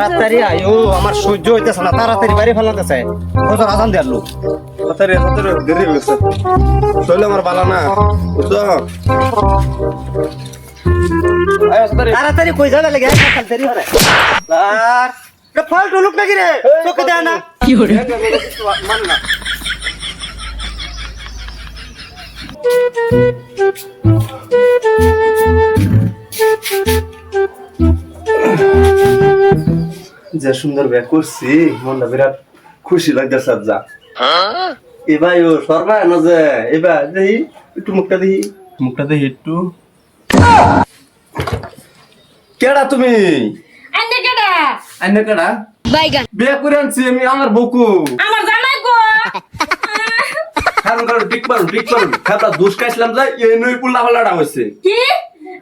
তাড়াতাড়ি আয়ো, আমার সহ্য হইতেছে না, তাড়াতাড়ি বাড়ি ফেলাতেছে। ফজর আজান দেয়ার লোক। তাড়াতাড়ি তাড়াতাড়ি দেরি হয়ে গেছে। চলে আমার বালা না বুঝছো? আয় তাড়াতাড়ি তাড়াতাড়ি কই যাবে লাগে কাল দেরি হরে। আর এটা ফালতু লোক নাকি রে? চোখে দেয় না। মান না যে সুন্দর ব্যাগ করছি মনটা বিরাট খুশি লাগতেছে যা এবার ও সরবা না যে এবার দেখি একটু মুখটা দেখি একটু কেডা তুমি আন্নে কেডা আইনে কেডা বাইগান বিয়ে করে আনছি আমি আমার বকু আমার জামাই গো কারণ কারণ ঠিক পারুন খাতা দুষ খাইছিলাম যে এই নই পুল্লা হলাটা হইছে কি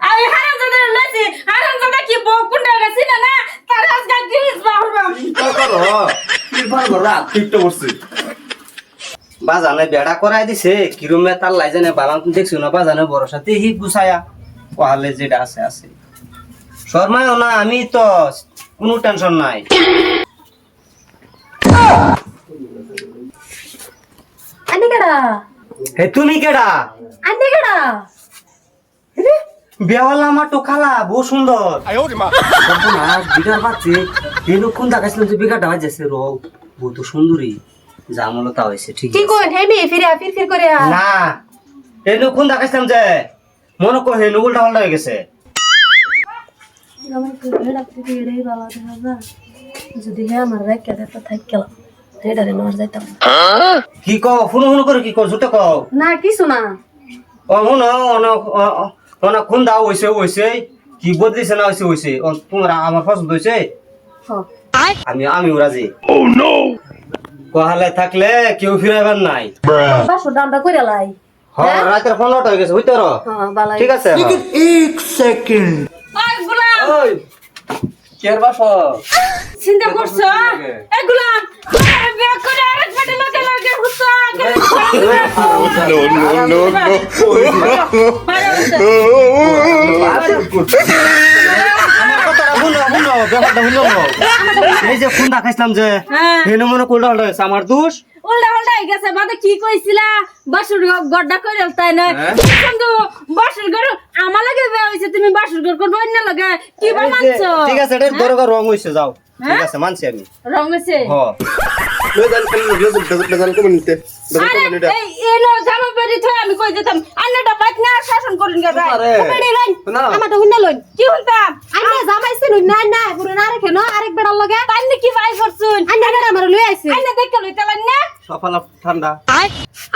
আমি হারামজাদা লইছি হারামজাদা কি বউ কুন্ডা গেছি না না তার আজকে গিরিস বাহরবাম কি পারবো রাত ঠিকটা করছি বাজানে বেড়া করাই দিছে কিরমে তার লাইজানে বালান দেখছি না বাজানে বড় সাথে হি গুছায়া কোহালে যেটা আছে আছে শর্মায়ও না আমি তো কোনো টেনশন নাই আন্নে কেডা হে তুমি কেডা আন্নে কেডা বিয়াওয়ালা আমার তো খালা বহু সুন্দর না বিঘার বাচ্চে এই লোক কোন দেখাইছিলাম যে বিঘাটা বাজছে রো বহু তো সুন্দরী জামলতা হয়েছে ঠিক কি কোন হেমি ফির করে না এই লোক কোন দেখাইছিলাম যে মনে কো হেনু উল্টা পাল্টা হয়ে গেছে আমার ঘরে রাখতে দিয়ে রে বাবা দাদা যদি হে আমার রেখে দেতা থাক গেলাম হেডারে নর যাইতাম কি কও ফোন ফোন করে কি কর জুতা কও না কিছু না ও মন অনা কোন দাও হইছে কি বদলিছে না হইছে তোমরা আমার পছন্দ হইছে আমি রাজি ও নো কোহালে থাকলে কেউ ফিরাইবার নাই বাসো দামটা কইরা লাই হ্যাঁ রাতের 15টা হয়ে গেছে হইতো র হ্যাঁ বালাই ঠিক আছে এক সেকেন্ড ওই গুলাম ওই কের বাসা চিন্তা করছো এই গুলাম আরে বিয়ে করে আরেক বাড়ি লগে হুসা এই যে ফোন দেখাইছিলাম যে হেনু মনে কোল্টা পাল্টা হয়েছে আমার দোষ উল্টা উল্টা হয়ে গেছে বাদে কি কইছিলা বাসুর গড্ডা কইরা তাই না কিন্তু বাসুর ঘর আমার লাগে বিয়ে হইছে তুমি বাসুর ঘর করবে অন্য লাগে কি বা মানছো ঠিক আছে এটা দরকার রং হইছে যাও ঠিক আছে মানছি আমি রং হইছে হ্যাঁ আরে এই এলো জামা পরি থই আমি কই যেতাম আন্নাটা বাইক না শাসন করেন গে ভাই কমেডি লাইন আমারটা হুন্না লইন কি হুনতাম আন্না জামাইছে না না পুরো না রেখে না আরেক বেড়া লাগে তাইনি কি ভাই করছুন আন্না বেড়া আমার লই আইছে আন্না দেখতে লইতালেন না সফালা ঠান্ডা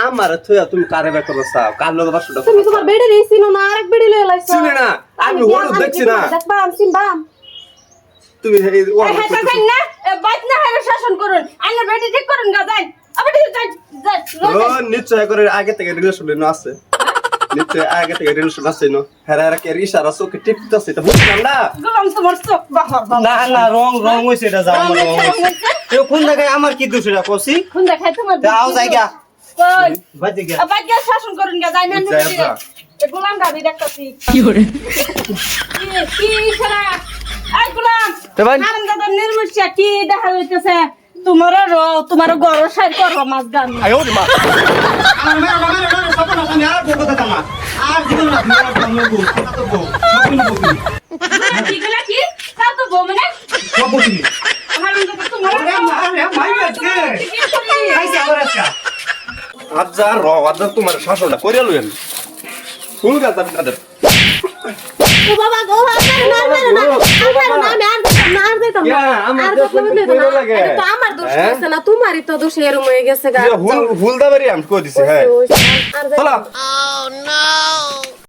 আমার থুয়া তুমি কারে বে করছ কার লগে বাসুটা তুমি তোমার বেড়ে রেছিনো না আরেক বেড়ে লই লাইছো চিনি না আমি হলুদ দেখছি না দেখবা আমি চিনবাম তুমি এই হ্যাঁ তাই না বাইক না হারে শাসন করুন আন্না বেড়ে ঠিক করুন গা যাই আবার যাই নিশ্চয় করে আগে থেকে রিলেশন আছে নিশ্চয় আগে থেকে রিলেশন আছে নো হেরা কে ইশারা চোখে টিপতেছে এটা বুঝলাম না গোলাম তোমার চোখ বাহার না না রং হইছে এটা যাও রং হইছে কেউ কোন জায়গায় আমার কি দোষ এটা কসি কোন দেখাই তোমার যাও জায়গা কই বাজে গিয়া আবার শাসন করুন গা যাই না গোলাম গাবি দেখতাছি কি ইশারা এই গোলাম আরাম দাদা নির্মুষিয়া কি দেখা হইতেছে তোমার গরর সাইড করো মাছ গান কি গলা কি তা তো বউ মানে আরাম দাদা তোমার হাজার রাজা তোমার শাসনটা করিয়া লইন কোন গাছ আমি তাদের ও বাবা গো আমার দোষ হইছে না তোমারই তো দোষ এরম হয়ে গেছে গা হুল দাবারি আমি কই দিছি হ্যাঁ চলো